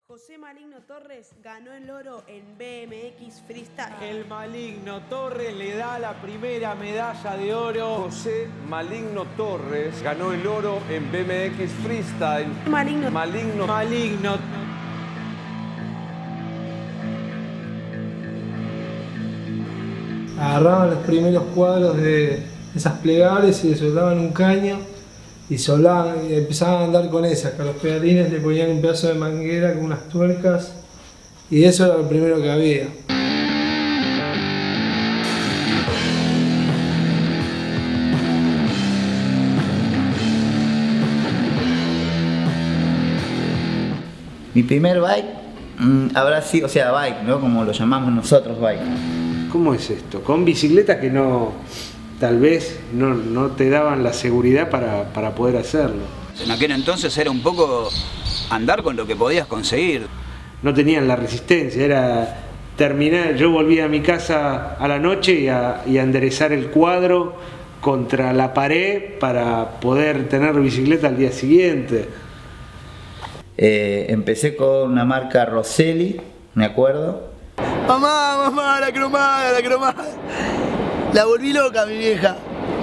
José Maligno Torres ganó el oro en BMX Freestyle. El Maligno Torres le da la primera medalla de oro. José Maligno Torres ganó el oro en BMX Freestyle. Maligno. Maligno. Agarraban los primeros cuadros de esas plegables y le soltaban un caño y empezaban a andar con esas, que a los pedalines le ponían un pedazo de manguera con unas tuercas y eso era lo primero que había. Mi primer bike habrá sido, bike, ¿no? Como lo llamamos nosotros, bike. ¿Cómo es esto? Con bicicletas que tal vez no te daban la seguridad para poder hacerlo. En aquel entonces era un poco andar con lo que podías conseguir. No tenían la resistencia, era terminar, yo volvía a mi casa a la noche y a enderezar el cuadro contra la pared para poder tener bicicleta al día siguiente. Empecé con una marca Rosselli, me acuerdo. Mamá, la cromada. La volví loca, mi vieja.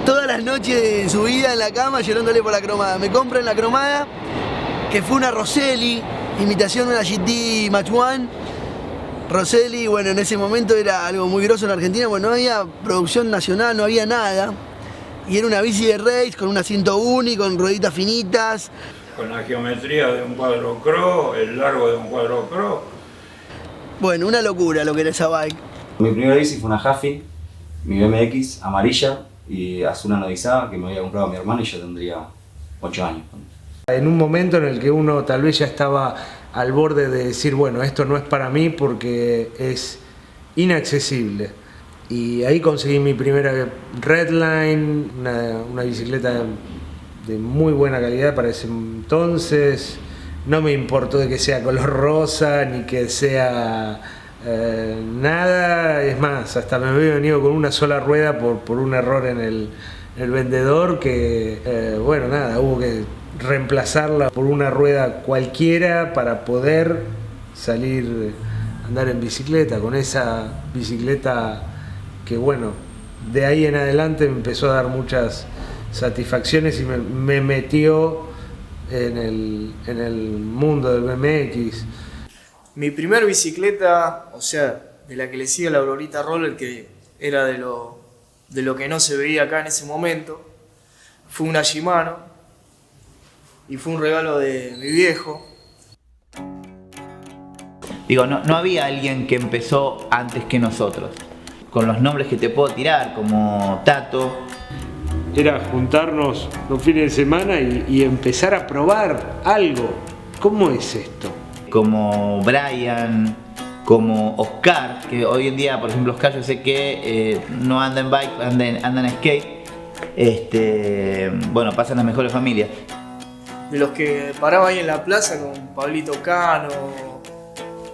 Todas las noches de su vida en la cama llorándole por la cromada. Me compran la cromada, que fue una Rosselli, imitación de una GT Match One. Rosselli, bueno, en ese momento era algo muy grosso en Argentina, bueno, no había producción nacional, no había nada. Y era una bici de race con un asiento único, con rueditas finitas. Con la geometría de un cuadro cross, el largo de un cuadro cross. Bueno, una locura lo que era esa bike. Mi primera bici fue una Huffy, mi BMX amarilla y azul anodizada que me había comprado mi hermano y yo tendría 8 años. En un momento en el que uno tal vez ya estaba al borde de decir, bueno, esto no es para mí porque es inaccesible. Y ahí conseguí mi primera Redline, una bicicleta de muy buena calidad para ese entonces. No me importó de que sea color rosa ni que sea nada, es más, hasta me había venido con una sola rueda por un error en el vendedor que, bueno, nada, hubo que reemplazarla por una rueda cualquiera para poder salir a andar en bicicleta, con esa bicicleta que, bueno, de ahí en adelante me empezó a dar muchas satisfacciones y me metió en el mundo del BMX. Mi primer bicicleta, o sea, de la que le sigue la Aurorita Roller, que era de lo que no se veía acá en ese momento, fue una Shimano y fue un regalo de mi viejo. Digo, no había alguien que empezó antes que nosotros, con los nombres que te puedo tirar, como Tato. Era juntarnos los fines de semana y empezar a probar algo. ¿Cómo es esto? Como Brian, como Oscar, que hoy en día, por ejemplo, Oscar yo sé que no anda en bike, anda en skate. Bueno, pasan las mejores familias. De los que paraba ahí en la plaza con Pablito Cano,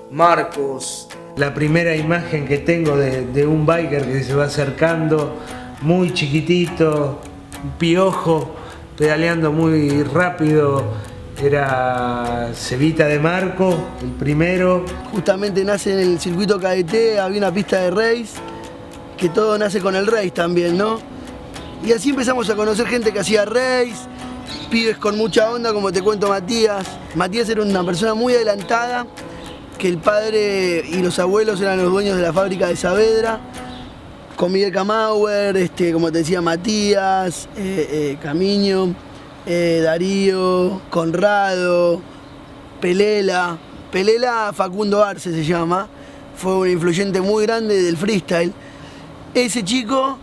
Marcos. La primera imagen que tengo de un biker que se va acercando, muy chiquitito, piojo, pedaleando muy rápido, era Cevita de Marco, el primero. Justamente nace en el circuito KDT, había una pista de race, que todo nace con el race también, ¿no? Y así empezamos a conocer gente que hacía race, pibes con mucha onda, como te cuento Matías. Matías era una persona muy adelantada, que el padre y los abuelos eran los dueños de la fábrica de Saavedra, con Miguel Camauer, como te decía Matías, Camiño, Darío, Conrado, Pelela Facundo Arce se llama, fue un influyente muy grande del freestyle. Ese chico,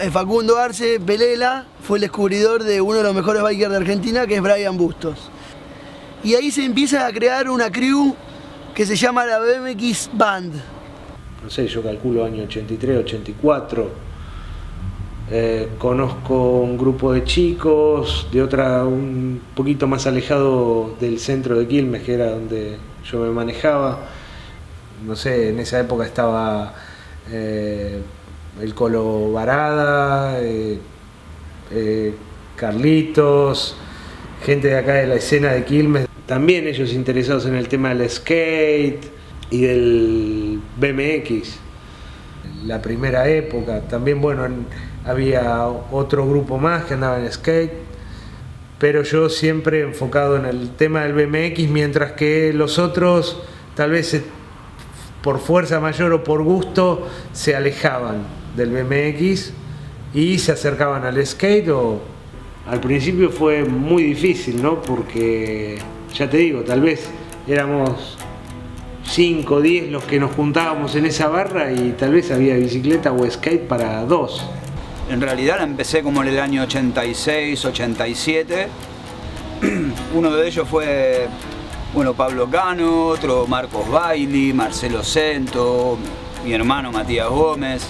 Facundo Arce, Pelela, fue el descubridor de uno de los mejores bikers de Argentina, que es Brian Bustos. Y ahí se empieza a crear una crew que se llama la BMX Band. No sé, yo calculo año 83, 84. Conozco un grupo de chicos de un poquito más alejado del centro de Quilmes, que era donde yo me manejaba. No sé, en esa época estaba el Colo Varada, Carlitos, gente de acá de la escena de Quilmes. también ellos interesados en el tema del skate y del BMX. La primera época, también bueno, había otro grupo más que andaba en skate, pero yo siempre enfocado en el tema del BMX, mientras que los otros tal vez por fuerza mayor o por gusto se alejaban del BMX y se acercaban al skate. Al principio fue muy difícil, ¿no? Porque ya te digo, tal vez éramos 5 o 10 los que nos juntábamos en esa barra y tal vez había bicicleta o skate para 2. En realidad la empecé como en el año 86, 87. Uno de ellos fue, bueno, Pablo Cano, otro Marcos Bailey, Marcelo Cento, mi hermano Matías Gómez.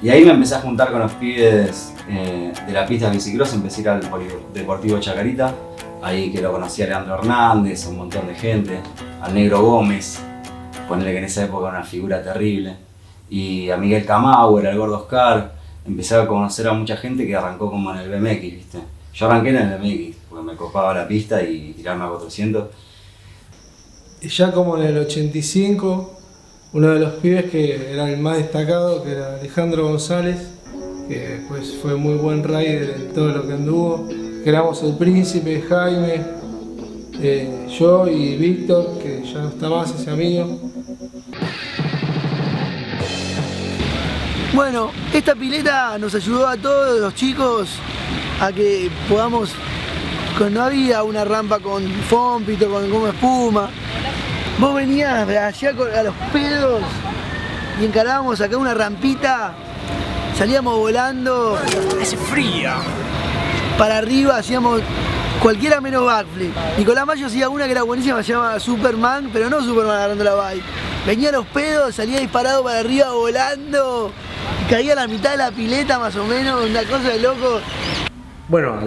Y ahí me empecé a juntar con los pibes de la pista de bicicross, empecé a ir al Polideportivo Chacarita, ahí que lo conocía a Leandro Hernández, un montón de gente, al Negro Gómez, ponerle que en esa época era una figura terrible, y a Miguel Camauer, al Gordo Oscar. Empecé a conocer a mucha gente que arrancó como en el BMX, ¿viste? Yo arranqué en el BMX, porque me copaba la pista y tirarme a 400. Y ya como en el 85, uno de los pibes que era el más destacado, que era Alejandro González, que pues fue muy buen rider en todo lo que anduvo. Que éramos el Príncipe, Jaime, yo y Víctor, que ya no está más ese amigo. Bueno, esta pileta nos ayudó a todos los chicos a que podamos, no había una rampa con fómpito, con goma espuma. Vos venías allá a los pedos y encarábamos acá una rampita, salíamos volando. ¡Hace fría! Para arriba hacíamos cualquiera menos backflip. Nicolás Mayo hacía una que era buenísima, se llama Superman, pero no Superman agarrando la bike. Venía a los pedos, salía disparado para arriba volando. Caía a la mitad de la pileta más o menos, una cosa de loco. Bueno,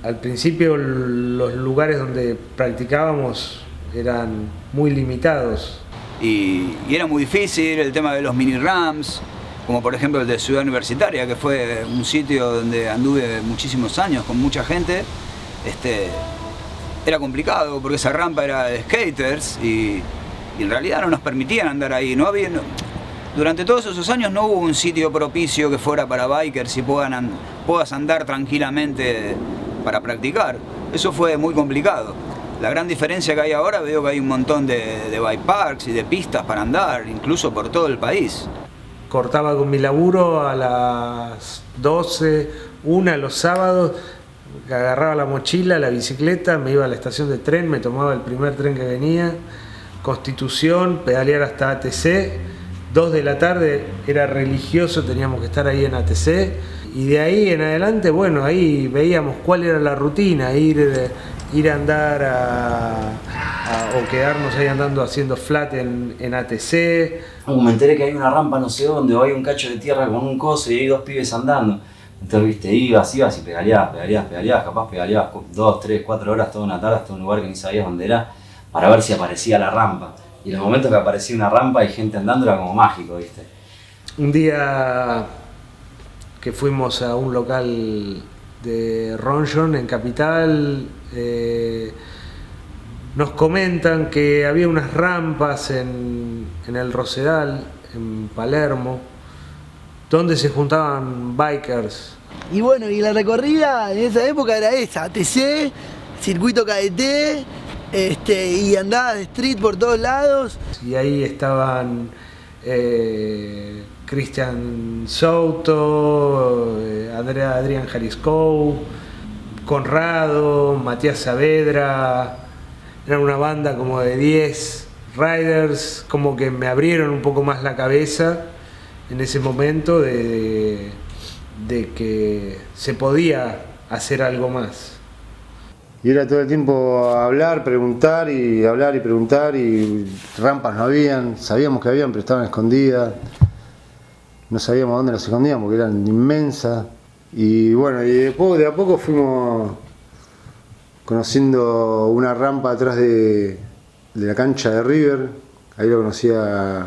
al principio los lugares donde practicábamos eran muy limitados. Y era muy difícil el tema de los mini ramps, como por ejemplo el de Ciudad Universitaria, que fue un sitio donde anduve muchísimos años con mucha gente. Era complicado porque esa rampa era de skaters y en realidad no nos permitían andar ahí. Durante todos esos años no hubo un sitio propicio que fuera para bikers y puedas andar tranquilamente para practicar. Eso fue muy complicado. La gran diferencia que hay ahora, veo que hay un montón de bike parks y de pistas para andar, incluso por todo el país. Cortaba con mi laburo a las 12, 1 los sábados, agarraba la mochila, la bicicleta, me iba a la estación de tren, me tomaba el primer tren que venía, Constitución, pedalear hasta ATC, 2 de la tarde era religioso, teníamos que estar ahí en ATC, y de ahí en adelante, bueno, ahí veíamos cuál era la rutina, ir a andar o quedarnos ahí andando haciendo flat en ATC. Me enteré que hay una rampa no sé dónde, o hay un cacho de tierra con un coso y hay 2 pibes andando. Entonces, viste, ibas y pedaleabas, capaz pedaleabas 2, 3, 4 horas toda una tarde hasta un lugar que ni sabías dónde era, para ver si aparecía la rampa. Y en los momentos que aparecía una rampa y gente andando era como mágico, viste. Un día que fuimos a un local de Ronjon en Capital, nos comentan que había unas rampas en el Rosedal, en Palermo, donde se juntaban bikers. Y bueno, y la recorrida en esa época era esa, ATC, circuito KDT, y andaba de street por todos lados. Y ahí estaban Cristian Souto, Adrián Jalisco, Conrado, Matías Saavedra. Era una banda como de 10 riders, como que me abrieron un poco más la cabeza en ese momento de que se podía hacer algo más. Y era todo el tiempo hablar, preguntar y hablar y preguntar, y rampas no habían, sabíamos que habían pero estaban escondidas, no sabíamos dónde las escondían porque eran inmensas. Y bueno, y de a poco fuimos conociendo una rampa atrás de la cancha de River, ahí lo conocía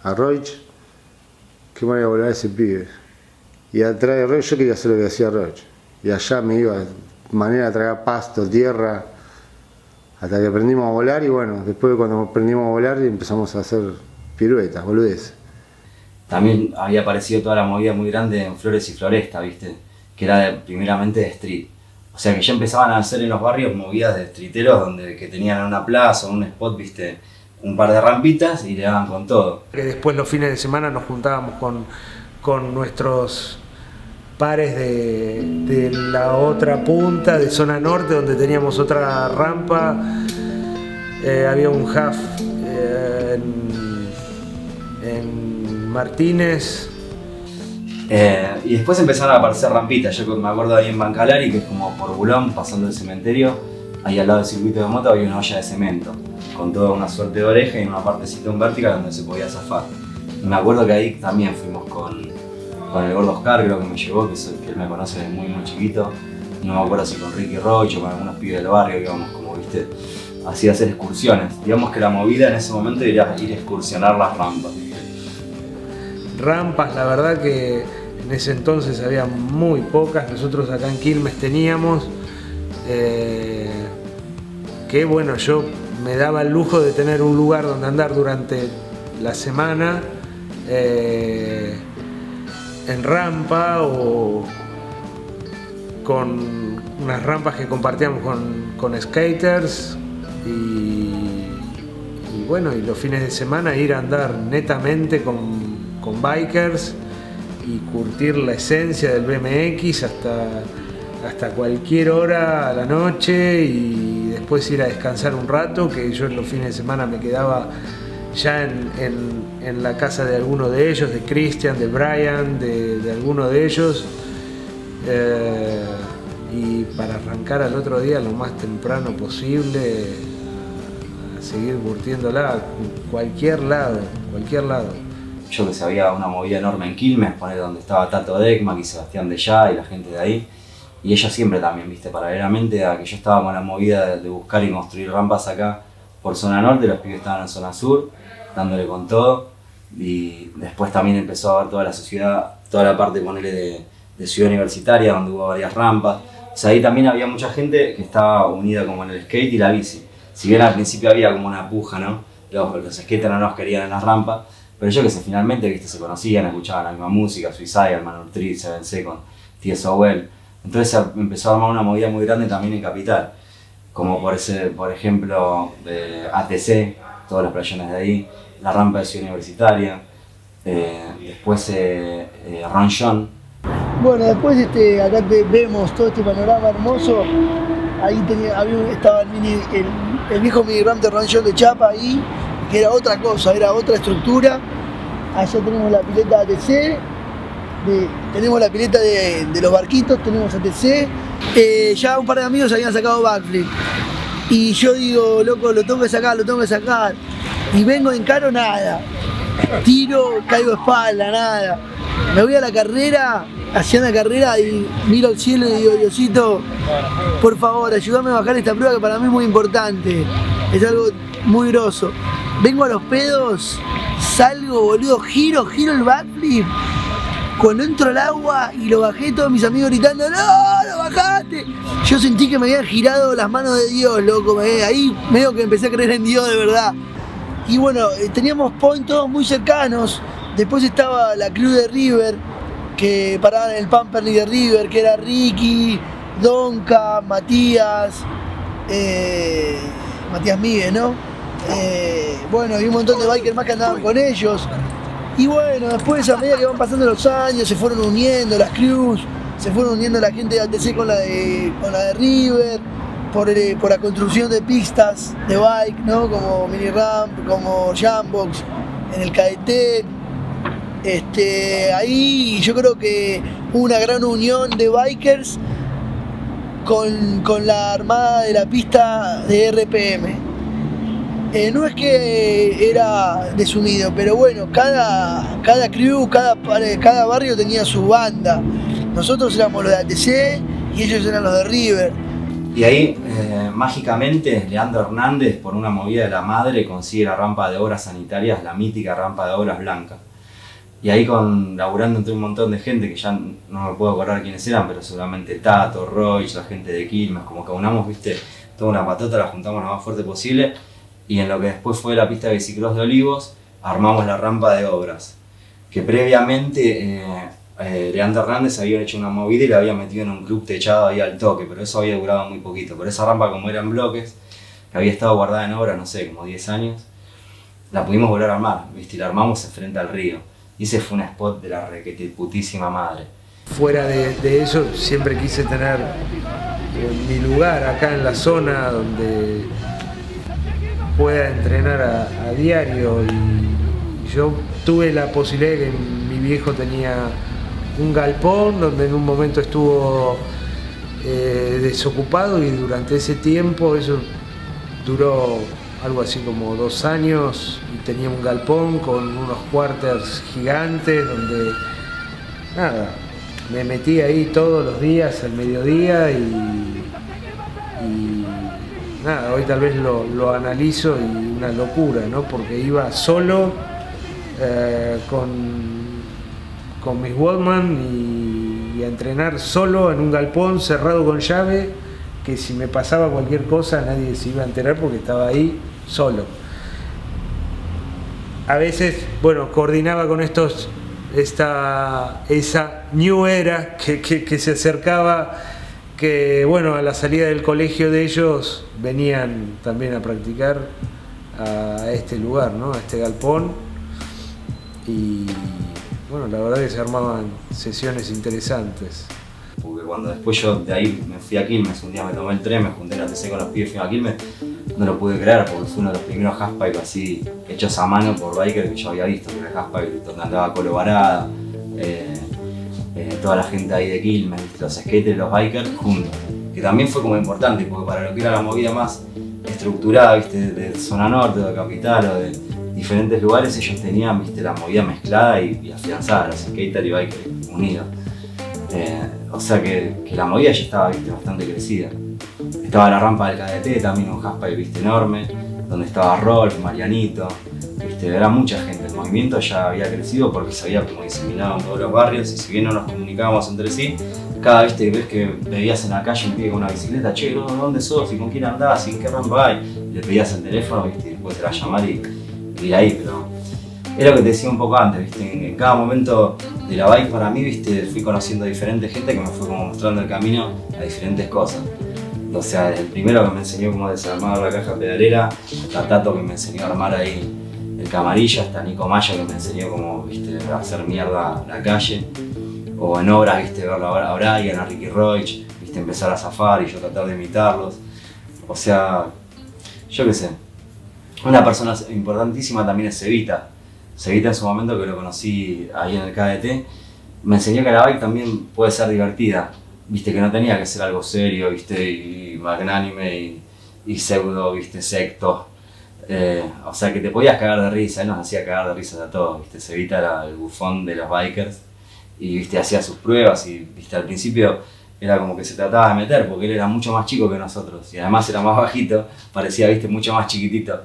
a Roach. Qué manera de volar ese pibe. Y atrás de Roach yo quería hacer lo que hacía Roach. Y allá me iba, manera de tragar pasto, tierra, Hasta que aprendimos a volar y bueno, después cuando aprendimos a volar empezamos a hacer piruetas, boludeces. También había aparecido toda la movida muy grande en Flores y Floresta, ¿viste? Que era primeramente de street. O sea que ya empezaban a hacer en los barrios movidas de streeteros que tenían una plaza o un spot, ¿viste? Un par de rampitas y le daban con todo. Que después los fines de semana nos juntábamos con nuestros pares de la otra punta, de zona norte, donde teníamos otra rampa. Había un half en Martínez. Y después empezaron a aparecer rampitas. Yo me acuerdo ahí en Bancalari, que es como por Bulón, pasando el cementerio, ahí al lado del circuito de moto había una olla de cemento, con toda una suerte de oreja y una partecita en vertical donde se podía zafar. Y me acuerdo que ahí también fuimos con el gordo Oscar, creo que me llevó, que él me conoce desde muy muy chiquito. No me acuerdo si con Ricky Roach o con algunos pibes del barrio, íbamos como, viste, así a hacer excursiones. Digamos que la movida en ese momento era ir a excursionar las rampas. Rampas, la verdad que en ese entonces había muy pocas. Nosotros acá en Quilmes teníamos, que bueno, yo me daba el lujo de tener un lugar donde andar durante la semana, en rampa o con unas rampas que compartíamos con skaters y bueno, y los fines de semana ir a andar netamente con bikers y curtir la esencia del BMX hasta cualquier hora a la noche y después ir a descansar un rato, que yo en los fines de semana me quedaba ya en la casa de alguno de ellos, de Christian, de Brian, de alguno de ellos, y para arrancar al otro día lo más temprano posible, a seguir curtiéndola, cualquier lado. Yo que sabía una movida enorme en Quilmes, poner donde estaba Tato Deckmack y Sebastián de Ya y la gente de ahí. Y ellos siempre también, viste, paralelamente a que yo estaba con la movida de buscar y construir rampas acá por zona norte, los pibes estaban en zona sur, dándole con todo. Y después también empezó a ver toda la sociedad, toda la parte, ponele, de ciudad universitaria, donde hubo varias rampas. O sea, ahí también había mucha gente que estaba unida como en el skate y la bici. Si bien al principio había como una puja, ¿no? Los skaters no nos querían en las rampas, pero yo que sé, finalmente, viste, se conocían, escuchaban la misma música, Suicide, Manor Tree, Seven Second, TSOL. Entonces empezó a armar una movida muy grande también en Capital, como por ejemplo ATC, todas las playones de ahí, la rampa de Ciudad Universitaria, después Ron John. Bueno, después acá vemos todo este panorama hermoso. Ahí estaba el viejo mini ramp de Ron John de Chapa ahí, que era otra cosa, era otra estructura. Allá tenemos la pileta ATC, tenemos la pileta de los barquitos, tenemos ATC. Ya un par de amigos habían sacado backflip. Y yo digo, loco, lo tengo que sacar. Y vengo en caro, nada. Tiro, caigo de espalda, nada. Me voy a la carrera, hacia una carrera y miro al cielo y digo, Diosito, por favor, ayúdame a bajar esta prueba que para mí es muy importante. Es algo muy grosso. Vengo a los pedos, salgo, boludo, giro el backflip. Cuando entro al agua y lo bajé, todos mis amigos gritando, ¡no, lo bajaste! Yo sentí que me habían girado las manos de Dios, loco. Ahí medio que empecé a creer en Dios de verdad. Y bueno, teníamos points todos muy cercanos. Después estaba la crew de River, que paraban en el Pampernick de River, que era Ricky, Donka, Matías Miguel, ¿no? Bueno, y un montón de bikers más que andaban con ellos. Y bueno, después a medida que van pasando los años se fueron uniendo las crews, se fueron uniendo la gente de ATC con la de River, por la construcción de pistas de bike, ¿no? Como mini ramp, como Jambox, en el KDT. Ahí yo creo que hubo una gran unión de bikers con la armada de la pista de RPM. No es que era desunido, pero bueno, cada crew, cada barrio tenía su banda. Nosotros éramos los de ATC y ellos eran los de River. Y ahí, mágicamente, Leandro Hernández, por una movida de la madre, consigue la rampa de obras sanitarias, la mítica rampa de obras blanca. Y ahí laburando entre un montón de gente, que ya no me puedo acordar quiénes eran, pero seguramente Tato, Roy, la gente de Quilmes, como que unamos, viste, toda una patota, la juntamos lo más fuerte posible y en lo que después fue la pista de bicicross de Olivos, armamos la rampa de obras, que previamente Leandro Hernández había hecho una movida y la había metido en un club techado ahí al toque, pero eso había durado muy poquito. Pero esa rampa, como eran bloques, que había estado guardada en obra, no sé, como 10 años, la pudimos volver a armar, ¿viste? Y la armamos frente al río. Y ese fue un spot de la requete putísima madre. Fuera de eso, siempre quise tener mi lugar acá en la zona donde pueda entrenar a diario. Y yo tuve la posibilidad de que mi viejo tenía un galpón donde en un momento estuvo desocupado y durante ese tiempo, eso duró algo así como 2 años, y tenía un galpón con unos quarters gigantes donde nada, me metí ahí todos los días al mediodía y nada, hoy tal vez lo analizo y una locura, ¿no? Porque iba solo con mis Walkman y a entrenar solo en un galpón cerrado con llave, que si me pasaba cualquier cosa nadie se iba a enterar porque estaba ahí solo. A veces, bueno, coordinaba con esa new era que se acercaba, que bueno, a la salida del colegio de ellos venían también a practicar a este lugar, ¿no? A este galpón, y bueno, la verdad que se armaban sesiones interesantes. Porque cuando después yo de ahí me fui a Quilmes, un día me tomé el tren, me junté en la TC con los pibes, fui a Quilmes, no lo pude creer porque fue uno de los primeros halfpipe así hechos a mano por biker que yo había visto, que era el halfpipe donde andaba Colo Varada, toda la gente ahí de Quilmes, los skaters y los bikers juntos, que también fue como importante porque para lo que era la movida más estructurada, ¿viste? De zona norte, de capital o de diferentes lugares, ellos tenían, ¿viste? La movida mezclada y afianzada, los skaters y bikers unidos. O sea que la movida ya estaba, ¿viste? Bastante crecida. Estaba la rampa del KDT, también un halfpipe, ¿viste? Enorme, donde estaba Rolf, Marianito, ¿viste? Era mucha gente. El movimiento ya había crecido porque se había como diseminado en todos los barrios, y si bien no nos comunicábamos entre sí, cada vez que veías en la calle un pibe con una bicicleta, che, ¿dónde sos? ¿Y con quién andás? ¿Y en qué rampa hay? Y le pedías el teléfono, ¿viste? Y después te la llamar y ir ahí, pero es lo que te decía un poco antes, ¿viste? En cada momento de la bike para mí, ¿viste? Fui conociendo a diferente gente que me fue como mostrando el camino a diferentes cosas. O sea, el primero que me enseñó cómo desarmar la caja pedalera, hasta Tato que me enseñó a armar ahí el camarilla, hasta Nico Maya que me enseñó cómo, ¿viste? A hacer mierda la calle. O en obras, ¿viste? Verlo a Brian, a Ricky Roach, ¿viste? Empezar a zafar y yo tratar de imitarlos. O sea, yo qué sé. Una persona importantísima también es Cevita. Cevita en su momento, que lo conocí ahí en el KDT, me enseñó que la bike también puede ser divertida, viste, que no tenía que ser algo serio, viste, y magnánime y pseudo, viste, secto. O sea que te podías cagar de risa, él nos hacía cagar de risa a todos, viste. Cevita era el bufón de los bikers y, viste, hacía sus pruebas y, viste, al principio era como que se trataba de meter porque él era mucho más chico que nosotros y además era más bajito, parecía, viste, mucho más chiquitito.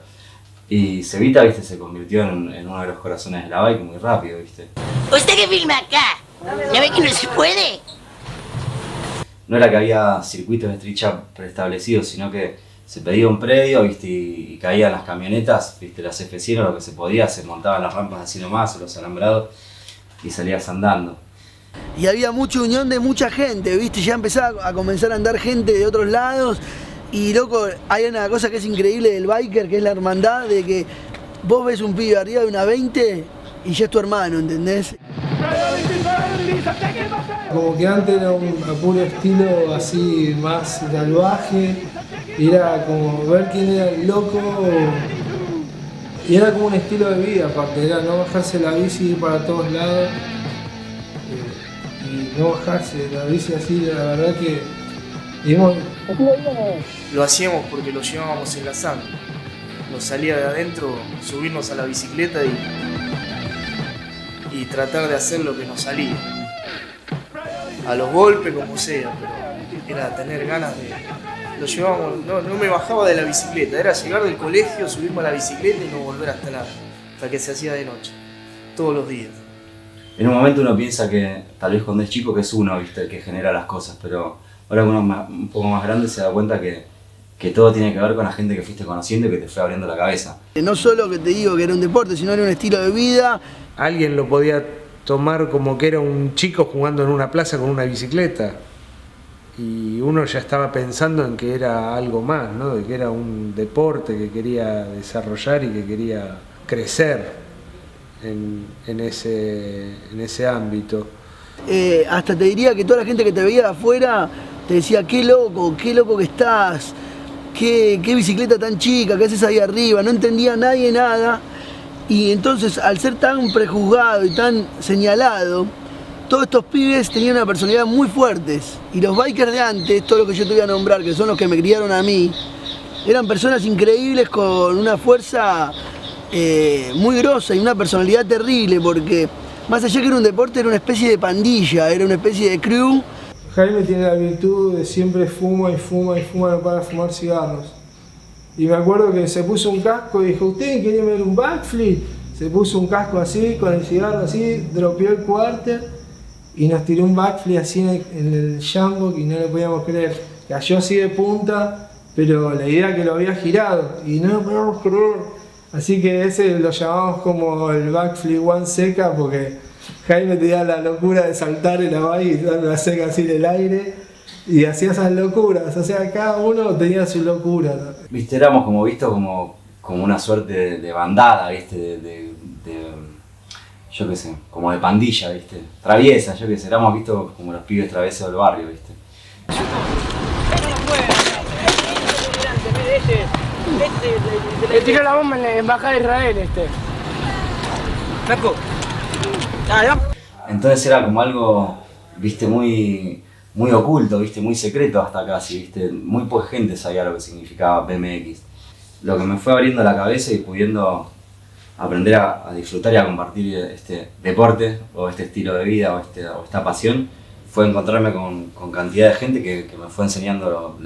Y Cevita, viste, se convirtió en uno de los corazones de la bike muy rápido, viste. ¿Usted qué filma acá? ¿Ya ve que no se puede? No era que había circuitos de street jump preestablecidos, sino que se pedía un predio, viste, y caían las camionetas, viste, las F100 o lo que se podía, se montaban las rampas así nomás, o los alambrados, y salías andando. Y había mucha unión de mucha gente, viste, ya empezaba a comenzar a andar gente de otros lados. Y loco, hay una cosa que es increíble del biker, que es la hermandad, de que vos ves un pibe arriba de una 20 y ya es tu hermano, ¿entendés? Como que antes era un puro estilo así más salvaje, y era como ver quién era el loco, y era como un estilo de vida aparte, era no bajarse la bici y ir para todos lados, y no bajarse la bici así, la verdad que digamos, lo hacíamos porque lo llevábamos en la sangre. Nos salía de adentro subirnos a la bicicleta y tratar de hacer lo que nos salía. A los golpes, como sea, pero era tener ganas de... Lo llevábamos, no me bajaba de la bicicleta, era llegar del colegio, subirme a la bicicleta y no volver hasta que se hacía de noche, todos los días. En un momento uno piensa que, tal vez cuando es chico, que es uno, viste, el que genera las cosas, pero ahora que uno es un poco más grande se da cuenta que que todo tiene que ver con la gente que fuiste conociendo y que te fue abriendo la cabeza. No solo que te digo que era un deporte, sino era un estilo de vida. Alguien lo podía tomar como que era un chico jugando en una plaza con una bicicleta. Y uno ya estaba pensando en que era algo más, ¿no? De que era un deporte que quería desarrollar y que quería crecer en ese ámbito. Hasta te diría que toda la gente que te veía de afuera te decía, qué loco que estás, qué bicicleta tan chica, qué haces ahí arriba, no entendía nadie nada. Y entonces, al ser tan prejuzgado y tan señalado, todos estos pibes tenían una personalidad muy fuertes. Y los bikers de antes, todo lo que yo te voy a nombrar, que son los que me criaron a mí, eran personas increíbles con una fuerza muy grosa y una personalidad terrible, porque más allá que era un deporte, era una especie de pandilla, era una especie de crew. Jaime tiene la virtud de siempre fuma y fuma y fuma, no para de fumar cigarros. Y me acuerdo que se puso un casco y dijo, ¿ustedes querían ver un backflip? Se puso un casco así, con el cigarro así, dropeó el quarter y nos tiró un backflip así en el jumbo y no lo podíamos creer. Cayó así de punta, pero la idea que lo había girado y no lo podíamos creer. Así que ese lo llamamos como el backflip one seca, porque Jaime tenía la locura de saltar en la bike y dar la seca así en el aire y hacía esas locuras. O sea, cada uno tenía su locura. Viste, éramos como una suerte de bandada, viste, yo qué sé, como de pandilla, viste, traviesa, yo qué sé, éramos vistos como los pibes traviesos del barrio, viste. Le tiró la bomba en la embajada de Israel, Flaco. Entonces era como algo, viste, muy oculto, viste, muy secreto hasta casi, viste, muy poca gente sabía lo que significaba BMX. Lo que me fue abriendo la cabeza y pudiendo aprender a disfrutar y a compartir este deporte o este estilo de vida o esta pasión fue encontrarme con cantidad de gente que me fue enseñando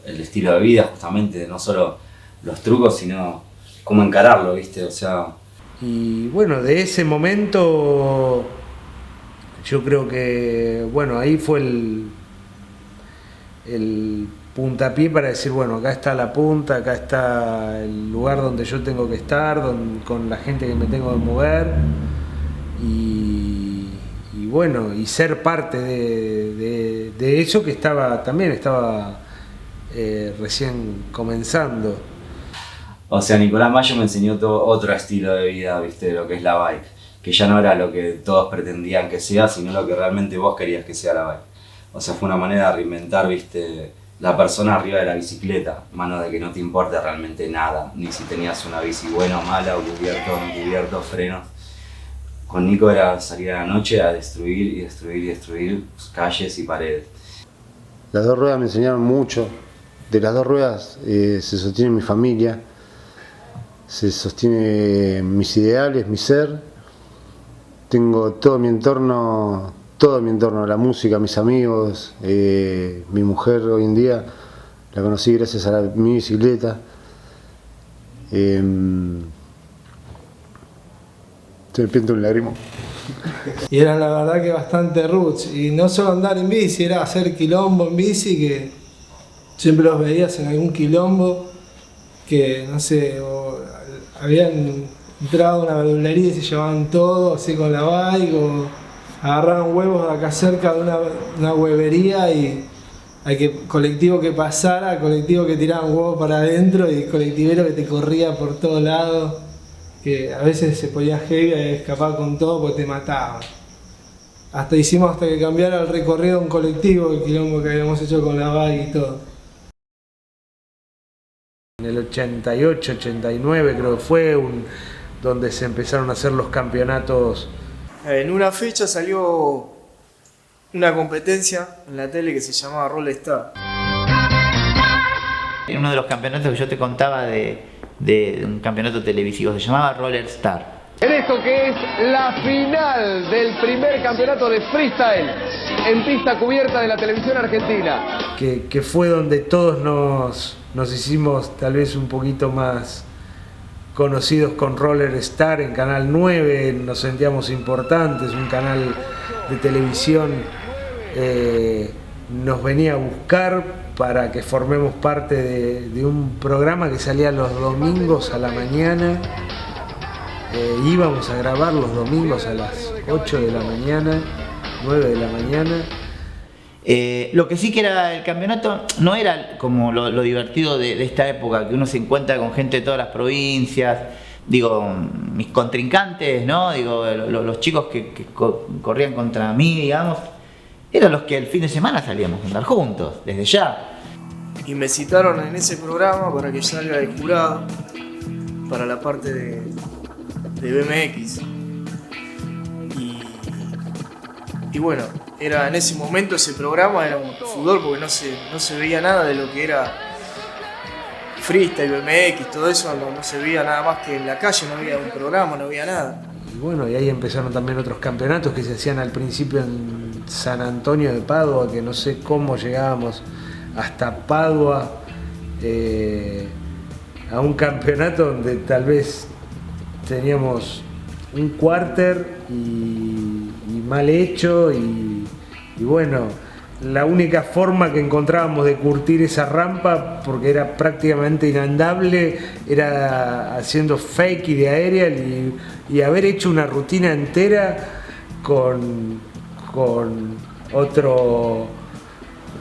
el estilo de vida, justamente, no solo los trucos, sino cómo encararlo, viste, o sea. Y bueno, de ese momento yo creo que, bueno, ahí fue el puntapié para decir, bueno, acá está la punta, acá está el lugar donde yo tengo que estar, con la gente que me tengo que mover y bueno, y ser parte de eso que también estaba recién comenzando. O sea, Nicolás Mayo me enseñó otro estilo de vida, viste, de lo que es la bike, que ya no era lo que todos pretendían que sea, sino lo que realmente vos querías que sea la bike. O sea, fue una manera de reinventar, viste, la persona arriba de la bicicleta, mano de que no te importe realmente nada, ni si tenías una bici buena o mala, o cubierto o no cubierto, frenos. Con Nico era salir a la noche a destruir y destruir y destruir calles y paredes. Las dos ruedas me enseñaron mucho. De las dos ruedas se sostiene mi familia, se sostiene mis ideales, mi ser. Tengo todo mi entorno, la música, mis amigos, mi mujer hoy en día, la conocí gracias a mi bicicleta. Se me pinta un lágrimo. Y era la verdad que bastante roots. Y no solo andar en bici, era hacer quilombo en bici, que siempre los veías en algún quilombo, que no sé, o habían entrado a una verdulería y se llevaban todo así con la bike, o agarraban huevos de acá cerca de una huevería y al colectivo que pasara, colectivo que tiraban huevos para adentro y colectivero que te corría por todos lados, que a veces se ponía heavy y escapaba con todo porque te mataban. Hicimos hasta que cambiara el recorrido de un colectivo, el quilombo que habíamos hecho con la bike y todo. En el 88, 89 creo que fue donde se empezaron a hacer los campeonatos. En una fecha salió una competencia en la tele que se llamaba Roll Star. En uno de los campeonatos que yo te contaba de un campeonato televisivo, se llamaba Roller Star. En esto que es la final del primer campeonato de freestyle en pista cubierta de la televisión argentina. Que fue donde todos nos hicimos tal vez un poquito más conocidos con Roller Star en Canal 9, nos sentíamos importantes, un canal de televisión nos venía a buscar para que formemos parte de un programa que salía los domingos a la mañana. Íbamos a grabar los domingos a las 8 de la mañana, 9 de la mañana. Lo que sí que era el campeonato no era como lo divertido de esta época, que uno se encuentra con gente de todas las provincias, digo, mis contrincantes, ¿no? Digo, los chicos que corrían contra mí, digamos, eran los que el fin de semana salíamos a andar juntos, desde ya. Y me citaron en ese programa para que salga de jurado para la parte de BMX. Y bueno, era en ese momento ese programa era un fútbol porque no se veía nada de lo que era freestyle, BMX, todo eso no se veía nada más que en la calle, no había un programa, no había nada. Y bueno, y ahí empezaron también otros campeonatos que se hacían al principio en San Antonio de Padua, que no sé cómo llegábamos hasta Padua, a un campeonato donde tal vez teníamos un quarter y mal hecho y bueno, la única forma que encontrábamos de curtir esa rampa, porque era prácticamente inandable, era haciendo fake y de aerial y haber hecho una rutina entera con otro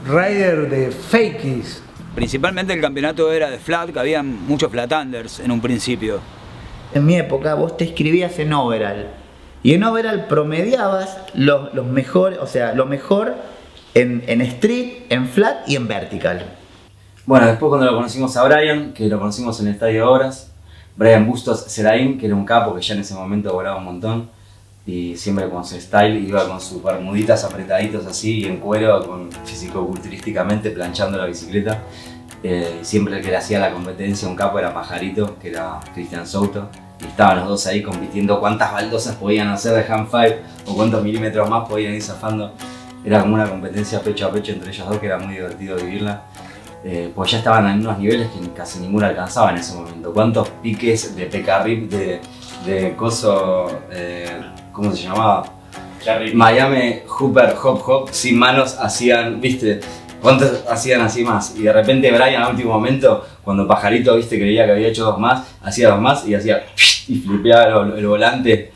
rider de fakies. Principalmente el campeonato era de flat, que había muchos flatanders en un principio. En mi época vos te inscribías en overall y en overall promediabas los mejores, o sea, lo mejor en street, en flat y en vertical. Bueno, después cuando lo conocimos a Brian, que lo conocimos en el Estadio de Obras, Brian Bustos Seraín, que era un capo que ya en ese momento volaba un montón y siempre con su style iba con sus bermuditas apretaditos así y en cuero, con fisicoculturísticamente planchando la bicicleta. Siempre el que le hacía la competencia, un capo, era Pajarito, que era Cristian Souto, y estaban los dos ahí compitiendo cuántas baldosas podían hacer de hand five o cuántos milímetros más podían ir zafando. Era como una competencia pecho a pecho entre ellos dos que era muy divertido vivirla, pues ya estaban en unos niveles que casi ninguno alcanzaba en ese momento. ¿Cuántos piques de PK-Rip, de coso, cómo se llamaba? Miami Hooper Hop Hop, sin manos hacían, viste? ¿Cuántos hacían así más? Y de repente Brian al último momento, cuando Pajarito, viste, creía que había hecho dos más, hacía dos más y hacía y flipeaba el volante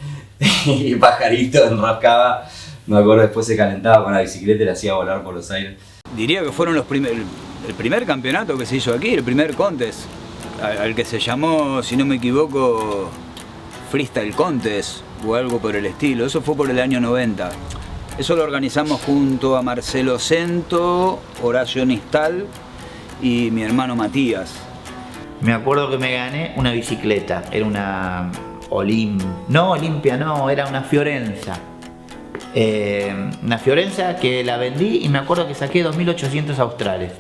y Pajarito enroscaba. Me acuerdo, después se calentaba con la bicicleta y la hacía volar por los aires. Diría que fueron el primer campeonato que se hizo aquí, el primer contest, al que se llamó, si no me equivoco, Freestyle Contest o algo por el estilo. Eso fue por el año 90. Eso lo organizamos junto a Marcelo Cento, Horacio Nistal y mi hermano Matías. Me acuerdo que me gané una bicicleta, era una Olimpia, era una Fiorenza. Una Fiorenza que la vendí y me acuerdo que saqué 2.800 australes.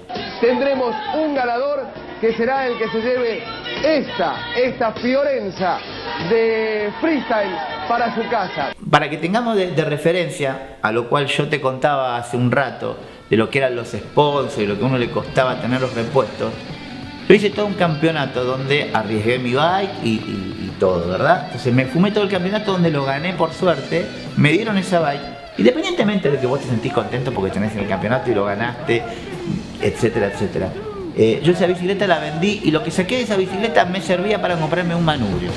Tendremos un ganador que será el que se lleve esta Fiorenza de freestyle para su casa. Para que tengamos de referencia a lo cual yo te contaba hace un rato, de lo que eran los sponsors y lo que a uno le costaba tener los repuestos, yo hice todo un campeonato donde arriesgué mi bike y todo, ¿verdad? Entonces me fumé todo el campeonato donde lo gané por suerte, me dieron esa bike, independientemente de que vos te sentís contento porque tenés el campeonato y lo ganaste, etcétera, etcétera. Yo esa bicicleta la vendí y lo que saqué de esa bicicleta me servía para comprarme un manubrio.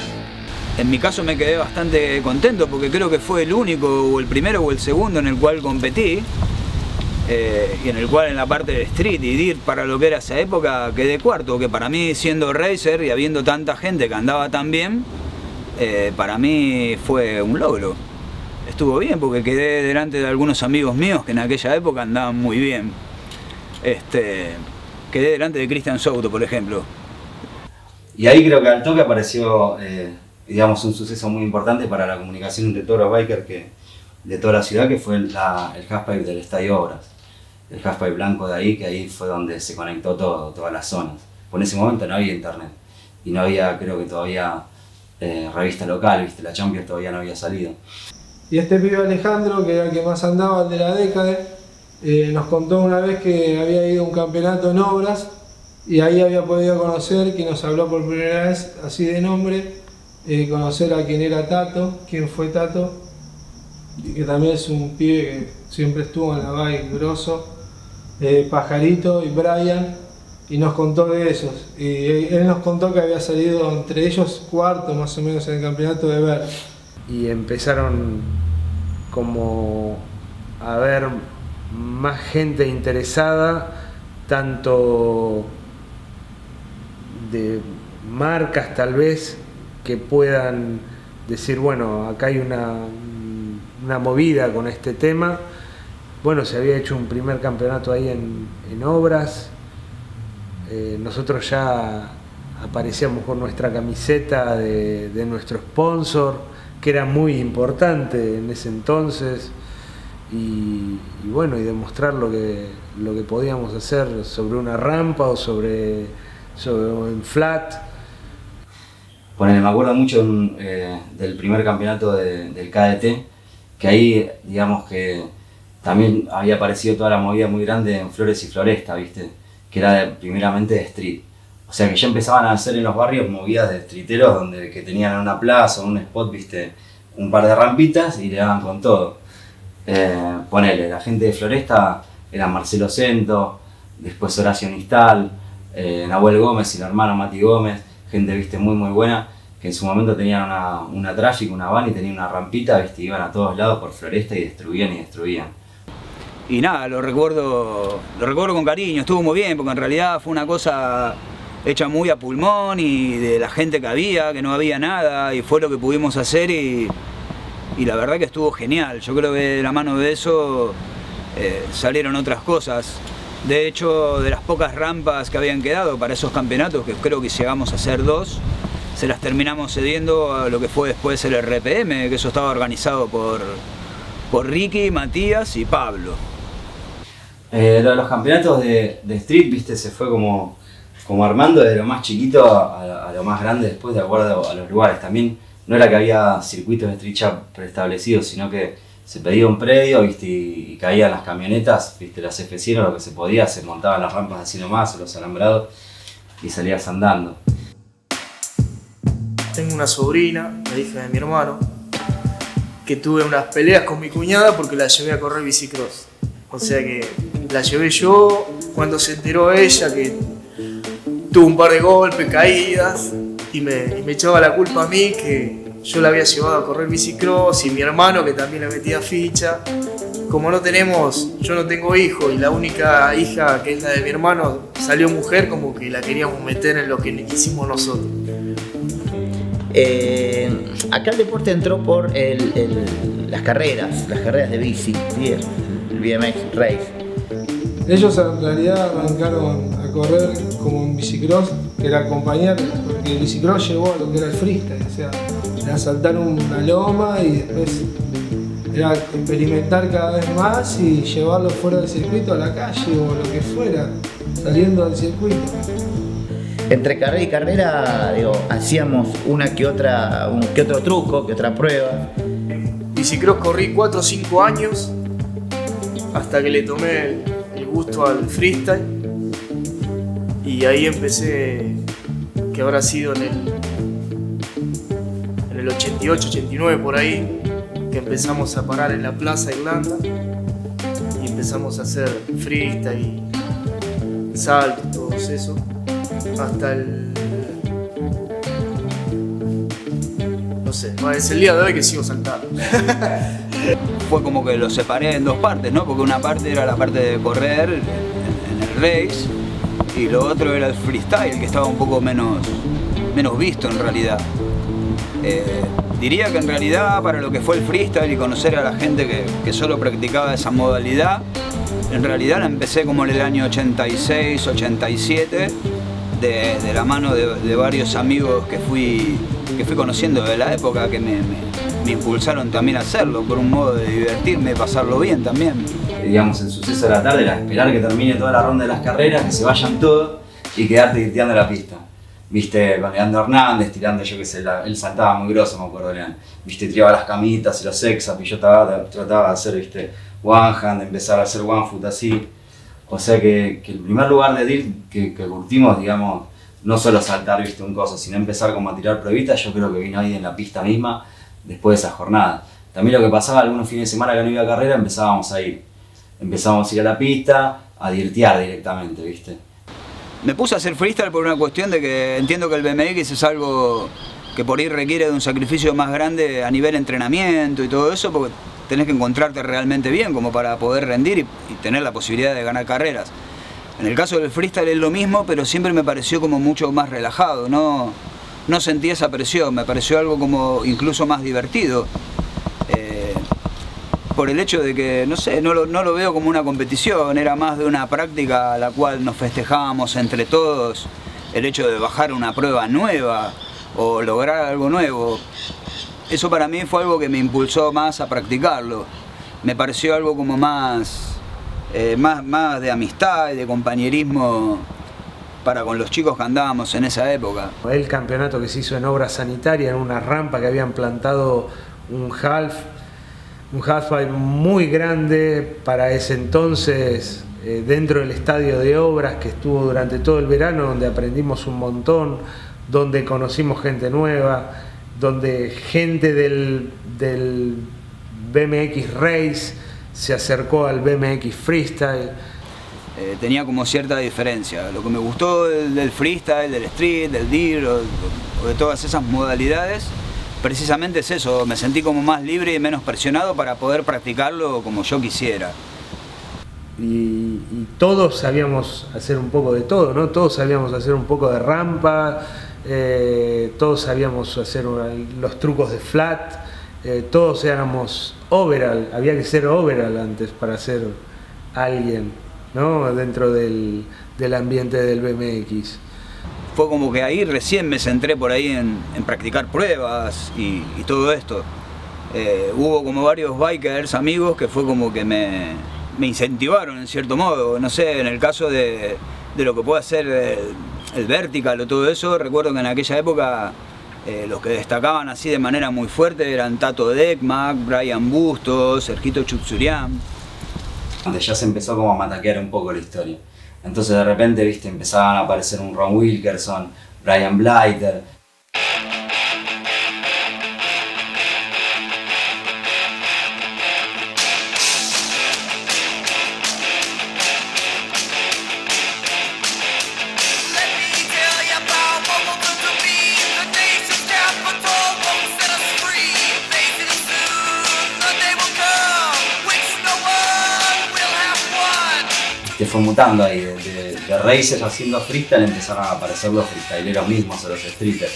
En mi caso me quedé bastante contento porque creo que fue el único, o el primero o el segundo en el cual competí, y en el cual en la parte de street y dirt para lo que era esa época quedé cuarto, que para mí siendo racer y habiendo tanta gente que andaba tan bien, para mí fue un logro. Estuvo bien porque quedé delante de algunos amigos míos que en aquella época andaban muy bien. Quedé delante de Cristian Souto, por ejemplo. Y ahí creo que al toque apareció, digamos, un suceso muy importante para la comunicación entre todos los bikers de toda la ciudad, que fue el halfpipe del Estadio Obras. El halfpipe blanco de ahí, que ahí fue donde se conectó todas las zonas. Por ese momento no había internet y no había, creo que todavía, revista local, ¿viste? La Champions todavía no había salido. Y este pibe Alejandro, que era el que más andaba, el de la década, nos contó una vez que había ido a un campeonato en Obras y ahí había podido conocer, que nos habló por primera vez así de nombre, conocer a quien era Tato, quién fue Tato, y que también es un pibe que siempre estuvo en la bike grosso, Pajarito y Brian, y nos contó de esos. Y él nos contó que había salido entre ellos cuarto más o menos en el campeonato de Ver. Y empezaron como a haber más gente interesada, tanto de marcas tal vez, que puedan decir, bueno, acá hay una movida con este tema. Bueno, se había hecho un primer campeonato ahí en Obras. Nosotros ya aparecíamos con nuestra camiseta de nuestro sponsor, que era muy importante en ese entonces. Y bueno, y demostrar lo que podíamos hacer sobre una rampa o sobre en flat. Ponele, me acuerdo mucho del primer campeonato del KDT, que ahí, digamos que también había aparecido toda la movida muy grande en Flores y Floresta, ¿viste? Que era primeramente de street. O sea que ya empezaban a hacer en los barrios movidas de streeteros que tenían una plaza o un spot, ¿viste? Un par de rampitas y le daban con todo. Ponele, la gente de Floresta era Marcelo Cento, después Horacio Nistal, Nahuel Gómez y el hermano Mati Gómez, gente, viste, muy muy buena, que en su momento tenían una Traffic, una van y tenían una rampita, viste, iban a todos lados por Floresta y destruían. Y nada, lo recuerdo con cariño, estuvo muy bien, porque en realidad fue una cosa hecha muy a pulmón y de la gente que había, que no había nada, y fue lo que pudimos hacer y la verdad que estuvo genial. Yo creo que de la mano de eso salieron otras cosas. De hecho, de las pocas rampas que habían quedado para esos campeonatos, que creo que llegamos a hacer 2, se las terminamos cediendo a lo que fue después el RPM, que eso estaba organizado por Ricky, Matías y Pablo. Lo de los campeonatos de street, viste, se fue como armando desde lo más chiquito a lo más grande después, de acuerdo a los lugares. También no era que había circuitos de street ya preestablecidos, sino que se pedía un predio, viste, y caían las camionetas, viste, las F100 o lo que se podía, se montaban las rampas así nomás, o los alambrados, y salías andando. Tengo una sobrina, la hija de mi hermano, que tuve unas peleas con mi cuñada porque la llevé a correr bicicross. O sea que la llevé yo, cuando se enteró ella que tuvo un par de golpes, caídas, y me echaba la culpa a mí que yo la había llevado a correr bicicross, y mi hermano que también le metía ficha. Como yo no tengo hijos y la única hija que es la de mi hermano salió mujer, como que la queríamos meter en lo que hicimos nosotros. Acá el deporte entró por las carreras de bici, ¿sí? El BMX Race. Ellos en realidad arrancaron a correr como un bicicross, que era acompañar, porque el bicicross llevó a lo que era el freestyle, o sea, era saltar una loma y después era experimentar cada vez más y llevarlo fuera del circuito a la calle o lo que fuera, saliendo del circuito. Entre carrera y carrera, hacíamos un que otro truco, que otra prueba. Bicicross corrí 4 o 5 años, hasta que le tomé el gusto al freestyle, y ahí empecé, que habrá sido en el 88, 89 por ahí, que empezamos a parar en la Plaza Irlanda y empezamos a hacer freestyle, salto y todo eso, hasta no sé, es el día de hoy que sigo saltando. Fue como que lo separé en 2 partes, ¿no? Porque una parte era la parte de correr en el race y lo otro era el freestyle, que estaba un poco menos visto en realidad. Diría que en realidad para lo que fue el freestyle y conocer a la gente que solo practicaba esa modalidad, en realidad la empecé como en el año 86, 87, de la mano de varios amigos que fui conociendo de la época, que me impulsaron también a hacerlo, por un modo de divertirme, pasarlo bien también. Digamos, el suceso de la tarde era esperar que termine toda la ronda de las carreras, que se vayan todos y quedarte tirando la pista. Viste, con Leandro Hernández tirando, yo qué sé, él saltaba muy grosso, me acuerdo, Leandro. Viste, tiraba las camitas y los sex-up y yo trataba de hacer, viste, one hand, empezar a hacer one foot así. O sea que el primer lugar de DIRT que curtimos, digamos, no solo saltar, viste, un coso, sino empezar como a tirar pruebitas, yo creo que vino ahí en la pista misma, después de esa jornada. También lo que pasaba, algunos fines de semana que no iba a carrera, empezábamos a ir a la pista, a dirtear directamente, ¿viste? Me puse a hacer freestyle por una cuestión de que entiendo que el BMX es algo que por ahí requiere de un sacrificio más grande a nivel entrenamiento y todo eso, porque tenés que encontrarte realmente bien como para poder rendir y tener la posibilidad de ganar carreras. En el caso del freestyle es lo mismo, pero siempre me pareció como mucho más relajado, no sentí esa presión, me pareció algo como incluso más divertido. Por el hecho de que, no sé, no lo veo como una competición, era más de una práctica a la cual nos festejábamos entre todos, el hecho de bajar una prueba nueva o lograr algo nuevo. Eso para mí fue algo que me impulsó más a practicarlo. Me pareció algo como más de amistad y de compañerismo para con los chicos que andábamos en esa época. El campeonato que se hizo en obra sanitaria, en una rampa que habían plantado un halfpipe muy grande para ese entonces, dentro del estadio de obras que estuvo durante todo el verano, donde aprendimos un montón, donde conocimos gente nueva, donde gente del BMX Race se acercó al BMX Freestyle. Tenía como cierta diferencia. Lo que me gustó del freestyle, del street, del dirt o de todas esas modalidades, precisamente es eso, me sentí como más libre y menos presionado para poder practicarlo como yo quisiera. Y todos sabíamos hacer un poco de todo, ¿no? Todos sabíamos hacer un poco de rampa, todos sabíamos hacer los trucos de flat, todos éramos overall, había que ser overall antes para ser alguien, ¿no? Dentro del ambiente del BMX. Fue como que ahí recién me centré por ahí en practicar pruebas y todo esto. Hubo como varios bikers, amigos, que fue como que me incentivaron en cierto modo. No sé, en el caso de lo que puede hacer el vertical o todo eso, recuerdo que en aquella época los que destacaban así de manera muy fuerte eran Tato Dekmak, Brian Bustos, Sergito Chutsurian. Donde ya se empezó como a mataquear un poco la historia. Entonces de repente, viste, empezaban a aparecer un Ron Wilkerson, Brian Blatter. Que fue mutando ahí, de racers haciendo freestyle empezaron a aparecer los freestyleros mismos o los streeters.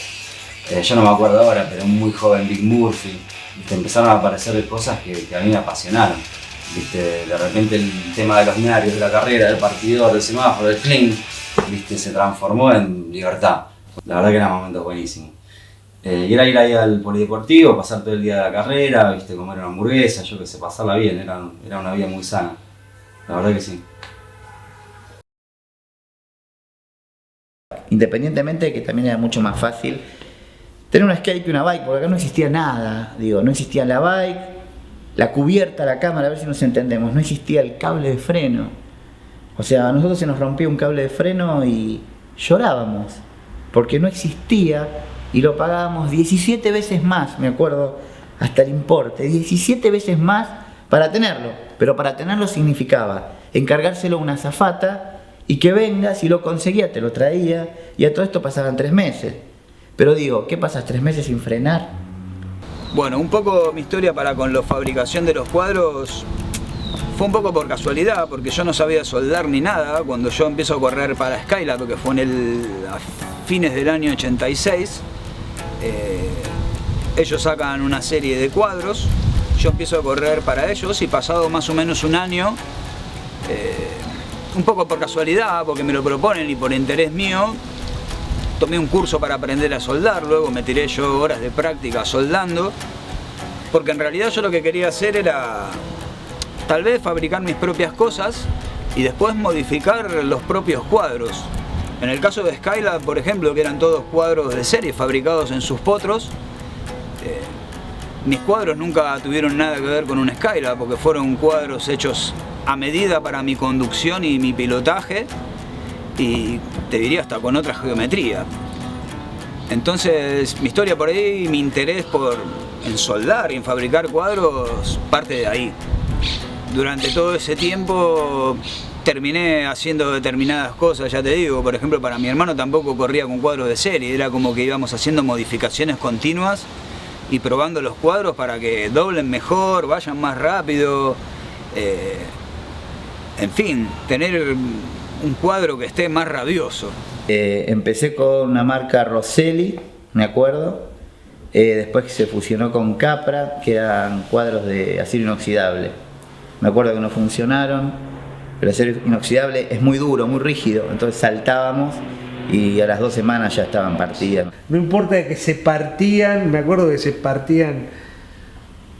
Yo no me acuerdo ahora, pero un muy joven Big Murphy, ¿viste? Empezaron a aparecer cosas que a mí me apasionaron. ¿Viste? De repente el tema de los nervios, de la carrera, del partidor, del semáforo, del clean, ¿viste? Se transformó en libertad. La verdad que eran momentos buenísimos. Y era ir ahí al polideportivo, pasar todo el día de la carrera, ¿viste? Comer una hamburguesa, yo que sé, pasarla bien, era una vida muy sana. La verdad que sí. Independientemente de que también era mucho más fácil tener una skate que una bike, porque acá no existía nada, digo, no existía la bike, la cubierta, la cámara, a ver si nos entendemos, no existía el cable de freno. O sea, a nosotros se nos rompía un cable de freno y llorábamos, porque no existía y lo pagábamos 17 veces más, me acuerdo, hasta el importe, 17 veces más para tenerlo, pero para tenerlo significaba encargárselo a una azafata y que venga, si lo conseguía te lo traía, y a todo esto pasaban 3 meses. Pero digo, ¿qué pasas 3 meses sin frenar? Bueno, un poco mi historia para con la fabricación de los cuadros fue un poco por casualidad, porque yo no sabía soldar ni nada cuando yo empiezo a correr para Skylab, que fue a fines del año 86. Ellos sacan una serie de cuadros, yo empiezo a correr para ellos y pasado más o menos un año, un poco por casualidad, porque me lo proponen y por interés mío, tomé un curso para aprender a soldar, luego me tiré yo horas de práctica soldando, porque en realidad yo lo que quería hacer era tal vez fabricar mis propias cosas y después modificar los propios cuadros. En el caso de Skylab, por ejemplo, que eran todos cuadros de serie fabricados en sus potros, mis cuadros nunca tuvieron nada que ver con un Skylab, porque fueron cuadros hechos a medida para mi conducción y mi pilotaje, y te diría hasta con otra geometría. Entonces mi historia por ahí, mi interés en soldar y en fabricar cuadros parte de ahí. Durante todo ese tiempo terminé haciendo determinadas cosas, ya te digo, por ejemplo para mi hermano tampoco corría con cuadros de serie, era como que íbamos haciendo modificaciones continuas y probando los cuadros para que doblen mejor, vayan más rápido, en fin, tener un cuadro que esté más rabioso. Empecé con una marca Rosselli, me acuerdo, después se fusionó con Capra, que eran cuadros de acero inoxidable. Me acuerdo que no funcionaron, pero el acero inoxidable es muy duro, muy rígido, entonces saltábamos y a las 2 semanas ya estaban partidas. No importa que se partían, me acuerdo que se partían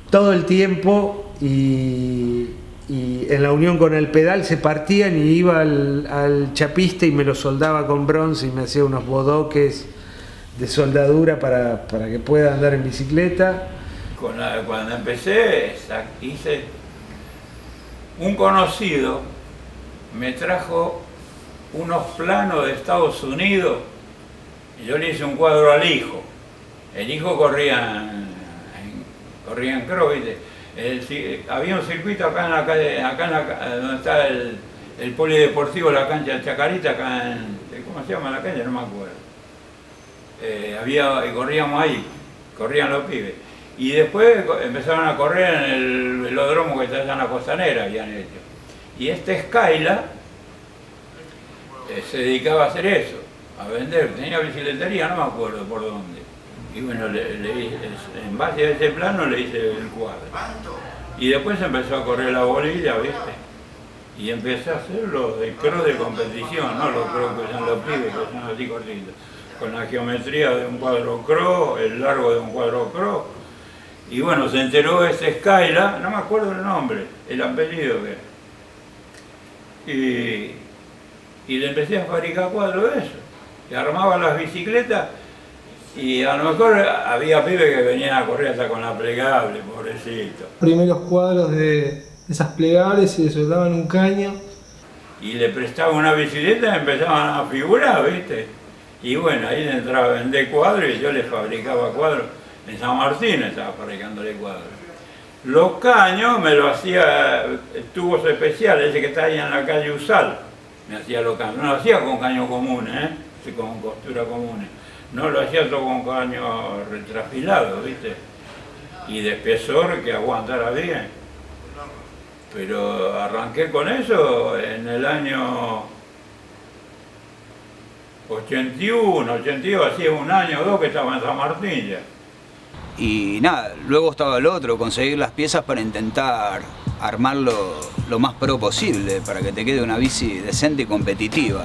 todo el tiempo y en la unión con el pedal se partían y iba al chapista y me lo soldaba con bronce y me hacía unos bodoques de soldadura para que pueda andar en bicicleta. Cuando empecé, hice un conocido, me trajo unos planos de Estados Unidos y yo le hice un cuadro al hijo. El hijo corría en cross, había un circuito acá en la calle, donde está el polideportivo, la cancha de Chacarita, acá ¿cómo se llama la calle? No me acuerdo. Y corríamos ahí, corrían los pibes. Y después empezaron a correr en el velódromo que está allá en la Costanera, habían hecho. Y Skyla se dedicaba a hacer eso, a vender, tenía bicicletería, no me acuerdo por dónde. Y bueno, en base a ese plano le hice el cuadro. Y después empezó a correr la bolilla, ¿viste? Y empecé a hacer los de cross de competición, no los cross que son los pibes, que son así cortitos. Con la geometría de un cuadro cross, el largo de un cuadro cross. Y bueno, se enteró ese Skyla, no me acuerdo el nombre, el apellido que. Y le empecé a fabricar cuadros de eso. Y armaba las bicicletas y a lo mejor había pibes que venían a correr hasta con la plegable, pobrecito. Primeros cuadros de esas plegables y le soldaban un caño. Y le prestaba una bicicleta y empezaban a figurar, ¿viste? Y bueno, ahí le entraba a vender cuadros y yo le fabricaba cuadros. En San Martín estaba fabricándole cuadros. Los caños me lo hacía tubos especiales, ese que está ahí en la calle Usal. Me hacía los caños, no lo hacía con caños comunes, con costura comunes. No lo hacía todo con caños retrafilados, ¿viste? Y de espesor que aguantara bien. Pero arranqué con eso en el año 81, 82, hacía un año o dos que estaba en San Martín ya. Y nada, luego estaba el otro, conseguir las piezas para intentar armarlo lo más pro posible, para que te quede una bici decente y competitiva.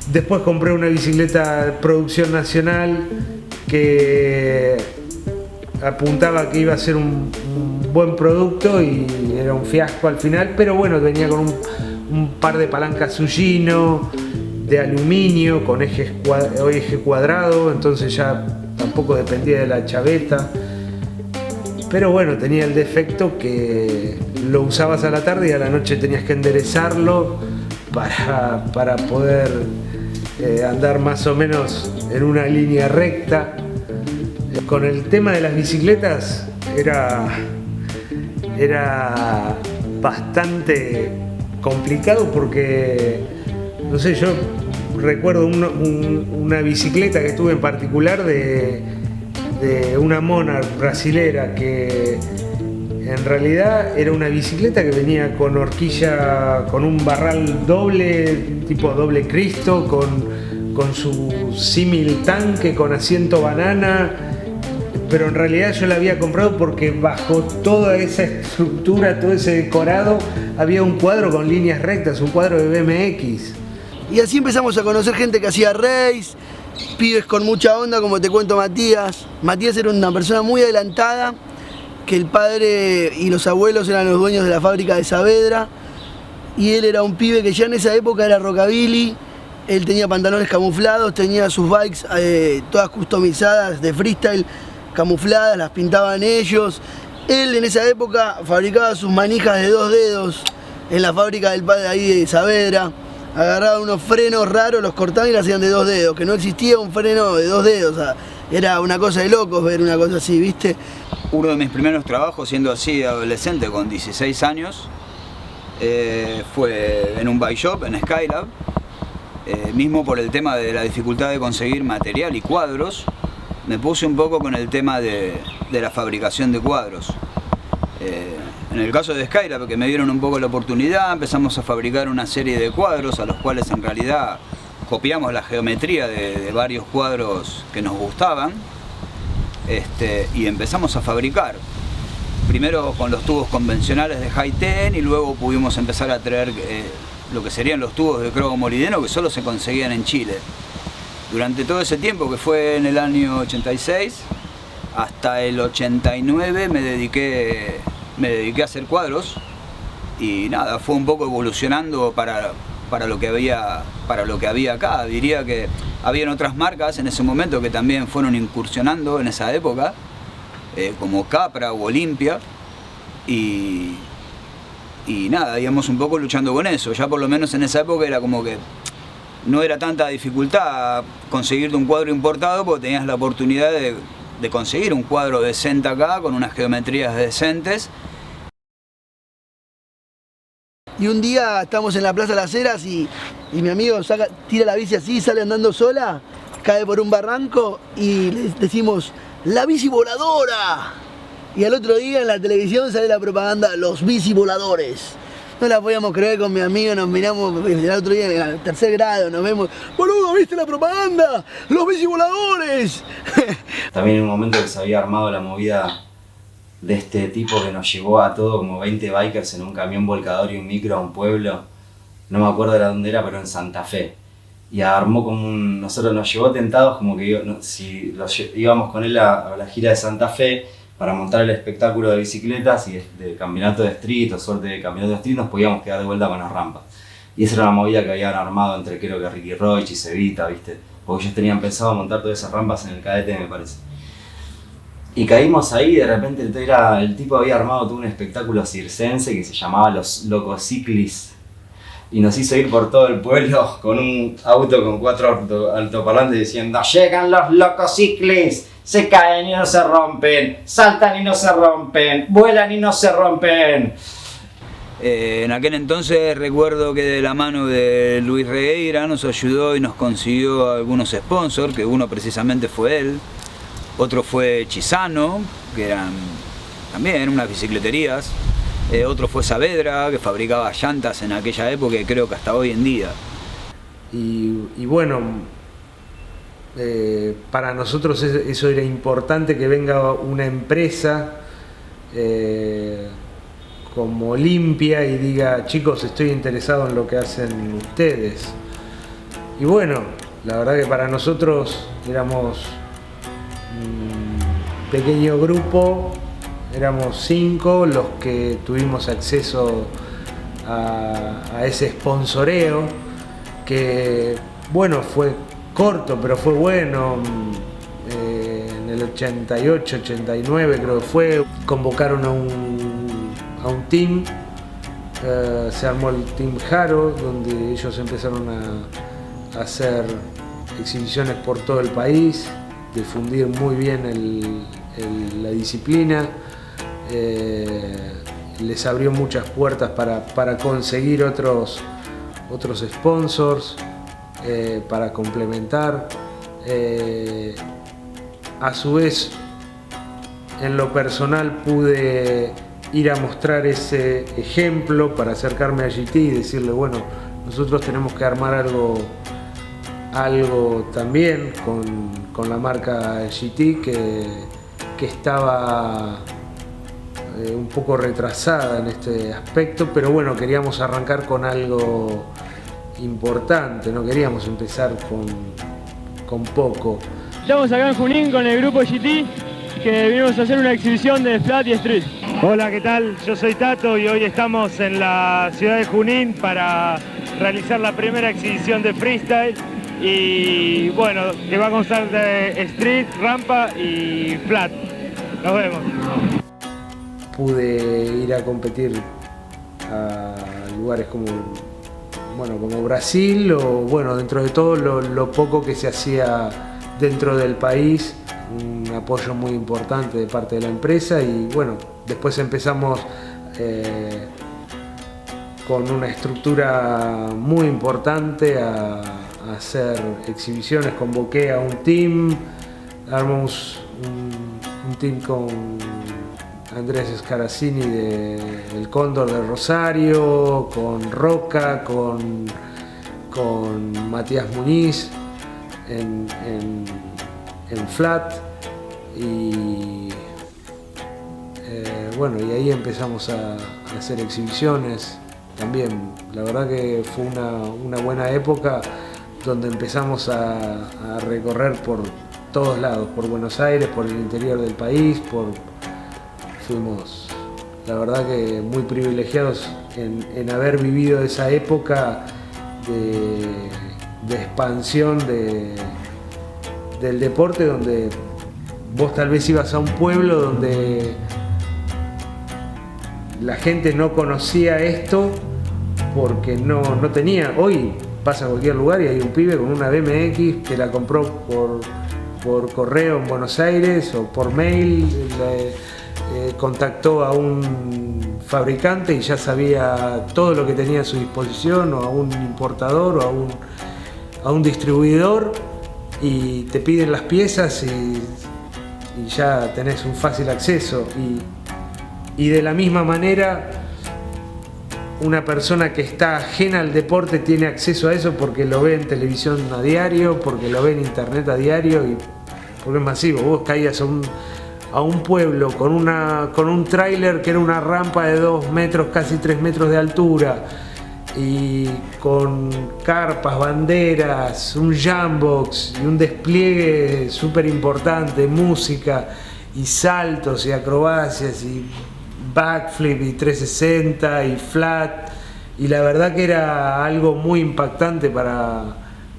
Después compré una bicicleta de producción nacional que apuntaba que iba a ser un buen producto y era un fiasco al final, pero bueno, venía con un par de palancas Sugino de aluminio con eje cuadrado, entonces ya tampoco dependía de la chaveta, pero bueno, tenía el defecto que lo usabas a la tarde y a la noche tenías que enderezarlo para poder andar más o menos en una línea recta. Con el tema de las bicicletas era bastante complicado porque, no sé, yo recuerdo una bicicleta que tuve en particular de una Monarch brasilera que en realidad era una bicicleta que venía con horquilla, con un barral doble, tipo doble Cristo, con su símil tanque, con asiento banana, pero en realidad yo la había comprado porque bajo toda esa estructura, todo ese decorado, había un cuadro con líneas rectas, un cuadro de BMX. Y así empezamos a conocer gente que hacía race, pibes con mucha onda, como te cuento Matías. Matías era una persona muy adelantada, que el padre y los abuelos eran los dueños de la fábrica de Saavedra, y él era un pibe que ya en esa época era rockabilly. Él tenía pantalones camuflados, tenía sus bikes todas customizadas de freestyle, camufladas, las pintaban ellos. Él en esa época fabricaba sus manijas de 2 dedos en la fábrica del padre ahí de Saavedra. Agarraba unos frenos raros, los cortaban y los hacían de 2 dedos, que no existía un freno de 2 dedos, o sea, era una cosa de locos ver una cosa así, ¿viste? Uno de mis primeros trabajos, siendo así adolescente, con 16 años, fue en un bike shop, en Skylab, mismo por el tema de la dificultad de conseguir material y cuadros. Me puse un poco con el tema de la fabricación de cuadros. En el caso de Skylab, que me dieron un poco la oportunidad, empezamos a fabricar una serie de cuadros a los cuales en realidad copiamos la geometría de varios cuadros que nos gustaban, y empezamos a fabricar. Primero con los tubos convencionales de Hi-Ten y luego pudimos empezar a traer lo que serían los tubos de cromo molideno que solo se conseguían en Chile. Durante todo ese tiempo, que fue en el año 86, hasta el 89 me dediqué a hacer cuadros y nada, fue un poco evolucionando para lo que había acá. Diría que habían otras marcas en ese momento que también fueron incursionando en esa época, como Capra o Olimpia, y nada, íbamos un poco luchando con eso. Ya por lo menos en esa época era como que no era tanta dificultad conseguirte un cuadro importado porque tenías la oportunidad de conseguir un cuadro decente acá con unas geometrías decentes. Y un día estamos en la Plaza Las Heras y mi amigo tira la bici así, sale andando sola, cae por un barranco y le decimos ¡la bici voladora! Y al otro día en la televisión sale la propaganda ¡los bici voladores! No la podíamos creer con mi amigo, nos miramos el otro día en el tercer grado, nos vemos, ¡boludo, viste la propaganda! ¡Los bici voladores! También en un momento que se había armado la movida de este tipo que nos llevó a todo como 20 bikers en un camión volcador y un micro a un pueblo, no me acuerdo de dónde era, pero en Santa Fe. Y armó como nosotros nos llevó tentados como que íbamos con él a la gira de Santa Fe para montar el espectáculo de bicicletas y de campeonato de street o suerte de campeonato de street, nos podíamos quedar de vuelta con las rampas. Y esa era la movida que habían armado entre creo que Ricky Roach y Cevita, ¿viste? Porque ellos tenían pensado montar todas esas rampas en el cadete, me parece. Y caímos ahí y de repente el tipo había armado todo un espectáculo circense que se llamaba Los Locociclis. Y nos hizo ir por todo el pueblo con un auto con 4 altoparlantes diciendo ¡llegan los Locociclis! Se caen y no se rompen, saltan y no se rompen, vuelan y no se rompen. En aquel entonces recuerdo que de la mano de Luis Regueira nos ayudó y nos consiguió algunos sponsors, que uno precisamente fue él, otro fue Chisano, que eran también unas bicicleterías, otro fue Saavedra, que fabricaba llantas en aquella época y creo que hasta hoy en día. Y bueno, para nosotros eso era importante, que venga una empresa como Olimpia y diga, chicos, estoy interesado en lo que hacen ustedes. Y bueno, la verdad que para nosotros éramos un pequeño grupo, éramos 5 los que tuvimos acceso a ese sponsoreo, que bueno, fue corto, pero fue bueno. En el 88, 89 creo que fue, convocaron a un team, se armó el Team Haro, donde ellos empezaron a hacer exhibiciones por todo el país, difundir muy bien la disciplina, les abrió muchas puertas para conseguir otros sponsors, para complementar. A su vez, en lo personal pude ir a mostrar ese ejemplo para acercarme a GT y decirle, bueno, nosotros tenemos que armar algo también con la marca GT que estaba un poco retrasada en este aspecto, pero bueno, queríamos arrancar con algo importante, no queríamos empezar con poco. Estamos acá en Junín con el grupo GT, que vinimos a hacer una exhibición de flat y street. Hola, ¿qué tal? Yo soy Tato y hoy estamos en la ciudad de Junín para realizar la primera exhibición de freestyle y bueno, que va a constar de street, rampa y flat. Nos vemos. Pude ir a competir a lugares como Brasil, o bueno, dentro de todo lo poco que se hacía dentro del país, un apoyo muy importante de parte de la empresa. Y bueno, después empezamos con una estructura muy importante a hacer exhibiciones. Convoqué a un team, armamos un team con Andrés Scaracini de El Cóndor de Rosario, con Roca, con Matías Muñiz en Flat, y bueno, y ahí empezamos a hacer exhibiciones también. La verdad que fue una buena época donde empezamos a recorrer por todos lados, por Buenos Aires, por el interior del país, fuimos, la verdad que muy privilegiados en haber vivido esa época de expansión del deporte, donde vos tal vez ibas a un pueblo donde la gente no conocía esto porque no tenía. Hoy pasa a cualquier lugar y hay un pibe con una BMX que la compró por correo en Buenos Aires o por mail, contactó a un fabricante y ya sabía todo lo que tenía a su disposición, o a un importador o a un distribuidor, y te piden las piezas y ya tenés un fácil acceso. Y de la misma manera, una persona que está ajena al deporte tiene acceso a eso porque lo ve en televisión a diario, porque lo ve en internet a diario, y porque es masivo. Vos caías a un pueblo con un tráiler que era una rampa de 2 metros, casi 3 metros de altura, y con carpas, banderas, un jambox y un despliegue súper importante, música y saltos y acrobacias y backflip y 360 y flat, y la verdad que era algo muy impactante para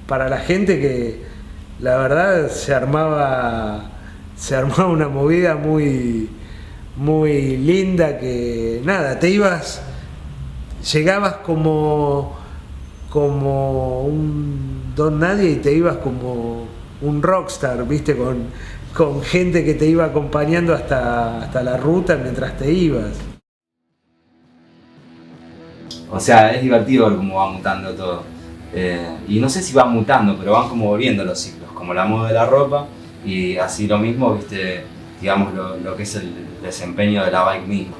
la gente, que la verdad se armaba una movida muy, muy linda, que nada, llegabas como un don nadie y te ibas como un rockstar, viste, con gente que te iba acompañando hasta la ruta mientras te ibas. O sea, es divertido ver cómo va mutando todo. Y no sé si va mutando, pero van como volviendo los ciclos, como la moda de la ropa, y así lo mismo, viste, digamos, lo que es el desempeño de la bike misma.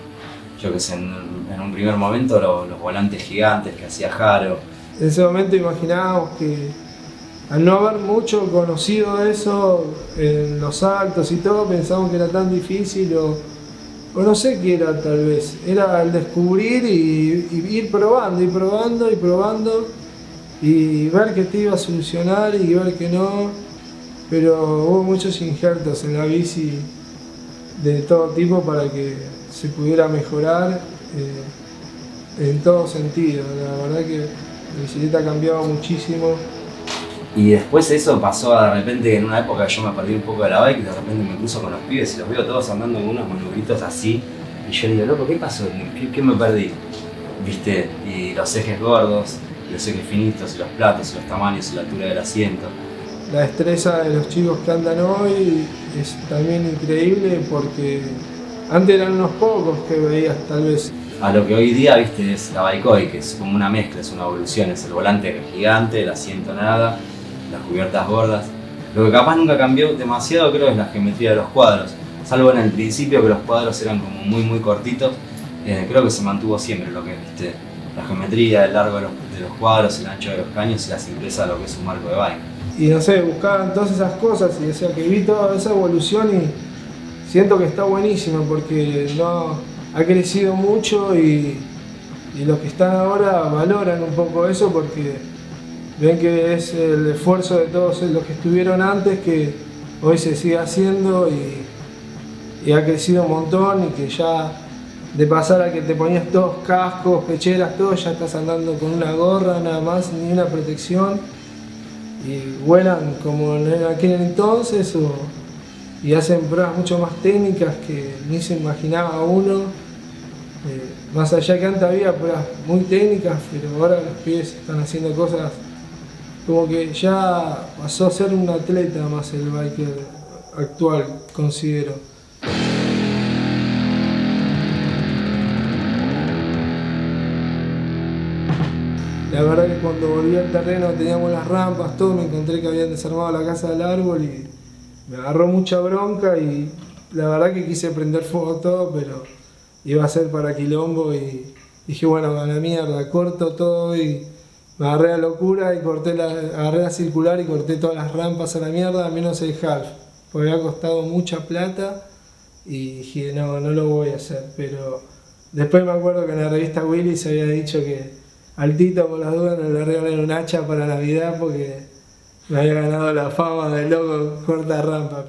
Yo que sé, en un primer momento los volantes gigantes que hacía Jaro. En ese momento imaginábamos que, al no haber mucho conocido eso en los saltos y todo, pensábamos que era tan difícil, o no sé qué era tal vez. Era el descubrir y ir probando y ver que te iba a solucionar y ver que no. Pero hubo muchos injertos en la bici de todo tipo para que se pudiera mejorar en todo sentido. La verdad que la bicicleta cambiaba muchísimo. Y después eso pasó de repente, en una época yo me perdí un poco de la bike, y de repente me cruzo con los pibes y los veo todos andando con unos manubritos así, y yo digo, loco, ¿qué pasó? ¿Qué me perdí? ¿Viste? Y los ejes gordos, y los ejes finitos, y los platos, y los tamaños, y la altura del asiento. La destreza de los chicos que andan hoy es también increíble, porque antes eran unos pocos que veías tal vez. A lo que hoy día, viste, es la bike hoy, que es como una mezcla, es una evolución, es el volante gigante, el asiento nada, las cubiertas gordas. Lo que capaz nunca cambió demasiado, creo, es la geometría de los cuadros, salvo en el principio, que los cuadros eran como muy muy cortitos. Creo que se mantuvo siempre lo que es, viste, la geometría, el largo de los cuadros, el ancho de los caños y la simpleza de lo que es un marco de bike. Y no sé, buscaban todas esas cosas, y o sea, que vi toda esa evolución y siento que está buenísimo, porque no ha crecido mucho, y los que están ahora valoran un poco eso, porque ven que es el esfuerzo de todos los que estuvieron antes, que hoy se sigue haciendo, y ha crecido un montón, y que ya de pasar a que te ponías todos cascos, pecheras, todo, ya estás andando con una gorra nada más, ni una protección, y vuelan como en aquel entonces, y hacen pruebas mucho más técnicas que ni se imaginaba uno. Más allá que antes había pruebas muy técnicas, pero ahora los pibes están haciendo cosas como que ya pasó a ser un atleta más el biker actual, considero. La verdad que cuando volví al terreno teníamos las rampas, todo, me encontré que habían desarmado la casa del árbol y me agarró mucha bronca y la verdad que quise prender fuego todo, pero iba a ser para quilombo y dije, bueno, a la mierda, corto todo y me agarré la locura y agarré la circular y corté todas las rampas a la mierda, menos el half, porque había costado mucha plata y dije, no lo voy a hacer, pero después me acuerdo que en la revista Willy se había dicho que al Tito por las dudas no le regalaron un hacha para Navidad porque me había ganado la fama de loco corta rampa.